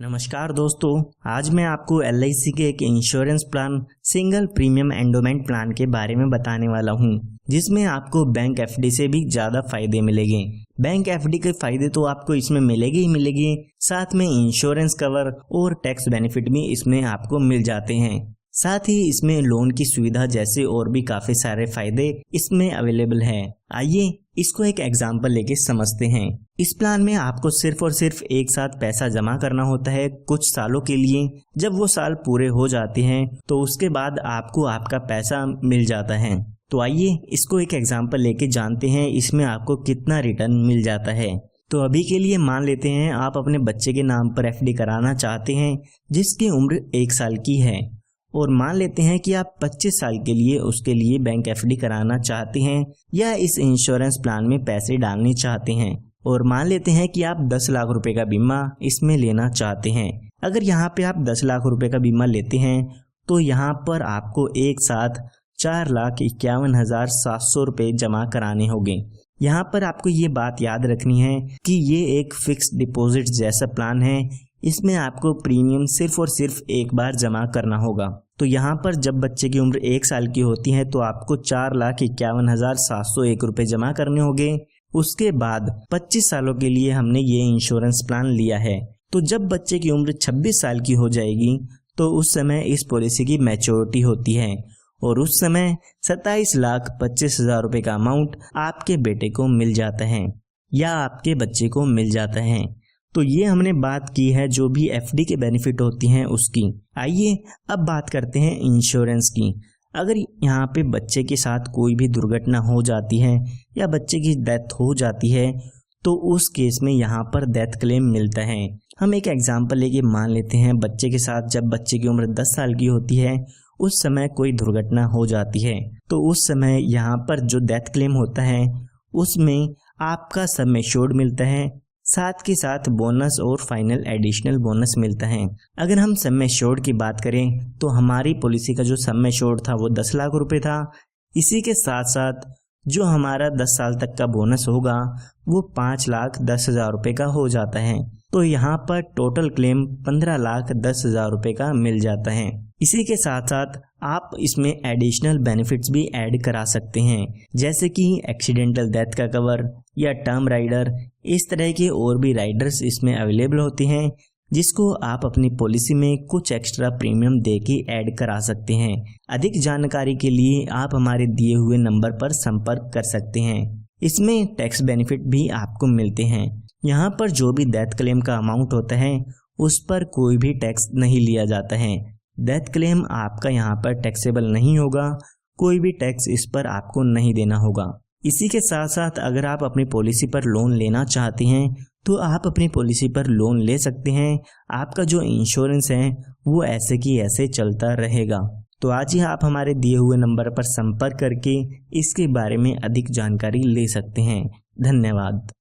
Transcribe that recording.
नमस्कार दोस्तों, आज मैं आपको LIC के एक insurance plan single premium endowment plan के बारे में बताने वाला हूं, जिसमें आपको बैंक FD से भी ज़्यादा फायदे मिलेंगे। बैंक FD के फायदे तो आपको इसमें मिलेंगे ही मिलेंगे, साथ में इंश्योरेंस कवर और टैक्स बेनिफिट भी इसमें आपको मिल जाते हैं। साथ ही इसमें लोन की सुविधा जैसे और भी काफ़ी सारे फायदे इसमें अवेलेबल हैं। आइए इसको एक एग्जाम्पल लेके समझते हैं। इस प्लान में आपको सिर्फ और सिर्फ एक साथ पैसा जमा करना होता है कुछ सालों के लिए। जब वो साल पूरे हो जाते हैं तो उसके बाद आपको आपका पैसा मिल जाता है। तो आइए इसको एक एग्जाम्पल लेके जानते हैं इसमें आपको कितना रिटर्न मिल जाता है। तो अभी के लिए मान लेते हैं आप अपने बच्चे के नाम पर FD कराना चाहते हैं जिसकी उम्र 1 साल की है, और मान लेते हैं कि आप 25 साल के लिए उसके लिए बैंक FD कराना चाहते हैं या इस इंश्योरेंस प्लान में पैसे डालने चाहते हैं, और मान लेते हैं कि आप 10 लाख रुपए का बीमा इसमें लेना चाहते हैं। अगर यहाँ पे आप 10 लाख रुपए का बीमा लेते हैं तो यहाँ पर आपको एक साथ 4,51,700 रुपये जमा कराने होंगे। यहाँ पर आपको ये बात याद रखनी है कि ये एक फिक्स डिपॉजिट जैसा प्लान है, इसमें आपको प्रीमियम सिर्फ और सिर्फ एक बार जमा करना होगा। तो यहाँ पर जब बच्चे की उम्र 1 साल की होती है तो आपको 4,51,701 रुपये जमा करने होंगे। उसके बाद 25 सालों के लिए हमने ये इंश्योरेंस प्लान लिया है, तो जब बच्चे की उम्र 26 साल की हो जाएगी तो उस समय इस पॉलिसी की मैच्योरिटी होती है, और उस समय 27,25,000 रुपये का अमाउंट आपके बेटे को मिल जाता है या आपके बच्चे को मिल जाता है। तो ये हमने बात की है जो भी FD के बेनिफिट होती हैं उसकी। आइए अब बात करते हैं इंश्योरेंस की। अगर यहाँ पे बच्चे के साथ कोई भी दुर्घटना हो जाती है या बच्चे की डेथ हो जाती है तो उस केस में यहाँ पर डेथ क्लेम मिलता है। हम एक एग्जांपल लेके मान लेते हैं बच्चे के साथ जब बच्चे की उम्र 10 साल की होती है उस समय कोई दुर्घटना हो जाती है, तो उस समय यहाँ पर जो डेथ क्लेम होता है उसमें आपका सम एश्योर्ड मिलता है, साथ के साथ बोनस और फाइनल एडिशनल बोनस मिलता है। अगर हम सम एश्योर्ड की बात करें तो हमारी पॉलिसी का जो सम एश्योर्ड था वो 10 लाख रुपए था। इसी के साथ साथ जो हमारा 10 साल तक का बोनस होगा वो 5,10,000 रुपये का हो जाता है। तो यहाँ पर टोटल क्लेम 15,10,000 रुपये का मिल जाता है। इसी के साथ साथ आप इसमें एडिशनल बेनिफिट्स भी ऐड करा सकते हैं, जैसे कि एक्सीडेंटल डेथ का कवर या टर्म राइडर। इस तरह के और भी राइडर्स इसमें अवेलेबल होते हैं जिसको आप अपनी पॉलिसी में कुछ एक्स्ट्रा प्रीमियम दे के ऐड करा सकते हैं। अधिक जानकारी के लिए आप हमारे दिए हुए नंबर पर संपर्क कर सकते हैं। इसमें टैक्स बेनिफिट भी आपको मिलते हैं। यहाँ पर जो भी डेथ क्लेम का अमाउंट होता है उस पर कोई भी टैक्स नहीं लिया जाता है। डेथ क्लेम आपका यहाँ पर टैक्सेबल नहीं होगा, कोई भी टैक्स इस पर आपको नहीं देना होगा। इसी के साथ साथ अगर आप अपनी पॉलिसी पर लोन लेना चाहते हैं तो आप अपनी पॉलिसी पर लोन ले सकते हैं। आपका जो इंश्योरेंस है वो ऐसे की ऐसे चलता रहेगा। तो आज ही आप हमारे दिए हुए नंबर पर संपर्क करके इसके बारे में अधिक जानकारी ले सकते हैं। धन्यवाद।